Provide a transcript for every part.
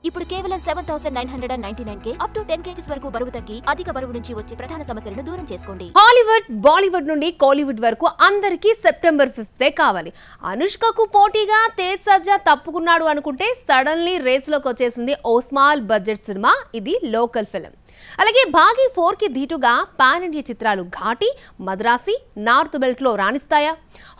ఇప్పుడు కేవలం 7999K up to 10 kgs వరకు బరువు తగ్గి అధిక బరువు నుంచి వచ్చే ప్రధాన సమస్యలను దూరం చేసుకోండి. హాలీవుడ్, బాలీవుడ్ నుండి కోలీవుడ్ వరకు అందరికీ సెప్టెంబర్ 5 కావాలి. అనుష్కకు పోటీగా తేజ్ సజ్జా తప్పుకున్నాడు అనుకుంటే సడన్లీ రేసులోకి వచ్చేసింది ఓ స్మాల్ బడ్జెట్ సినిమా. ఇది లోకల్ ఫిల్మ్. అలాగే భాగీ 4కి ధీటుగా పాన్ ఇండియా చిత్రాలు ఘాటి, మద్రాసి, నార్త్ బెల్ట్ లో రాణిస్తాయా?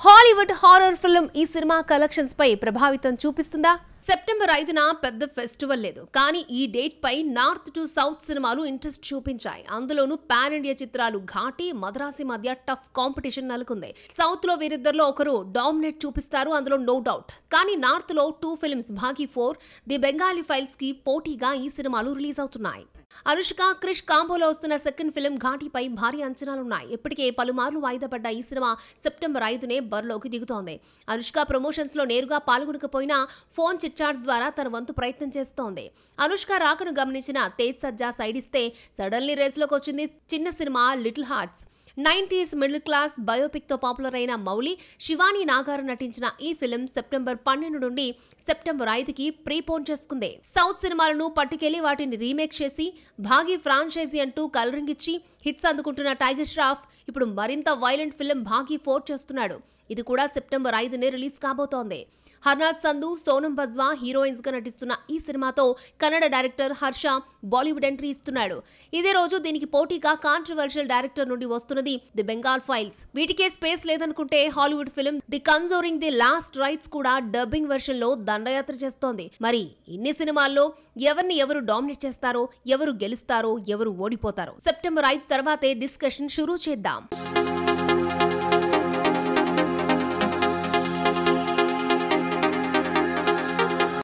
హాలీవుడ్ హారర్ ఫిల్మ్ ఈ సినిమా కలెక్షన్స్ పై ప్రభావితం చూపిస్తుందా? సెప్టెంబర్ 5న పెద్ద ఫెస్టివల్ లేదు, కానీ ఈ డేట్ పై నార్త్ టు సౌత్ సినిమాలు ఇంట్రెస్ట్ చూపించాయి. అందులోనూ పాన్ ఇండియా చిత్రాలు ఘాటి, మద్రాసి మధ్య టఫ్ కాంపిటీషన్ నెలకొంది. సౌత్ లో వీరిద్దరిలో ఒకరు డామినేట్ చూపిస్తారు, అందులో నో డౌట్. కానీ నార్త్ లో 2 films Baaghi 4, the Bengali files కి పోటీగా ఈ సినిమాలు రిలీజ్ అవుతున్నాయి. అనుష్క, క్రిష్ కాంబోలో వస్తున్న సెకండ్ ఫిల్మ్ ఘాటిపై భారీ అంచనాలున్నాయి. ఇప్పటికే పలుమార్లు వాయిదా పడ్డ ఈ సినిమా సెప్టెంబర్ 5నే బరిలోకి దిగుతోంది. అనుష్క ప్రమోషన్స్ లో నేరుగా పాల్గొనకపోయినా ఫోన్ చిట్చాట్స్ ద్వారా తన వంతు ప్రయత్నం చేస్తోంది. అనుష్క రాకను గమనించిన తేజ్ సజ్జా సైడ్ ఇస్తే సడన్లీ రేస్లోకి వచ్చింది చిన్న cinema little hearts. 90s middle class biopic తో పాపులర్ అయిన మౌలి, శివాని నాగార్ నటించిన ఈ ఫిల్మ్ సెప్టెంబర్ 12 నుండి సెప్టెంబర్ 5కి ప్రీపోన్ చేసుకుంది. సౌత్ సినిమాలను పట్టుకెళ్లి వాటిని రీమేక్ చేసి భాగీ ఫ్రాంచైజీ అంటూ కలరింగ్ ఇచ్చి హిట్స్ అందుకుంటున్న టైగర్ ష్రాఫ్ ఇప్పుడు మరింత వైలెంట్ ఫిల్మ్ భాగీ 4 చేస్తున్నాడు. ఇది కూడా సెప్టెంబర్ 5నే రిలీజ్ కాబోతోంది. హర్నాథ్ సంధు, సోనం బజ్వా హీరోయిన్స్ గా నటిస్తున్న ఈ సినిమాతో Kannada director Harsha Bollywood entry ఇస్తున్నాడు. ఇదే రోజు దీనికి పోటీగా కాంట్రవర్షియల్ డైరెక్టర్ నుండి వస్తున్నది ది బెంగాల్ ఫైల్స్. వీటికే స్పేస్ లేదనుకుంటే Hollywood film the conjuring the last rites కూడా డబ్బింగ్ వెర్షన్ లో దండయాత్ర చేస్తోంది. మరి ఇన్ని సినిమాల్లో ఎవరిని ఎవరు డామినేట్ చేస్తారో, ఎవరు గెలుస్తారో, ఎవరు ఓడిపోతారో సెప్టెంబర్ 5 తర్వాతే డిస్కషన్ షురూ చేద్దాం.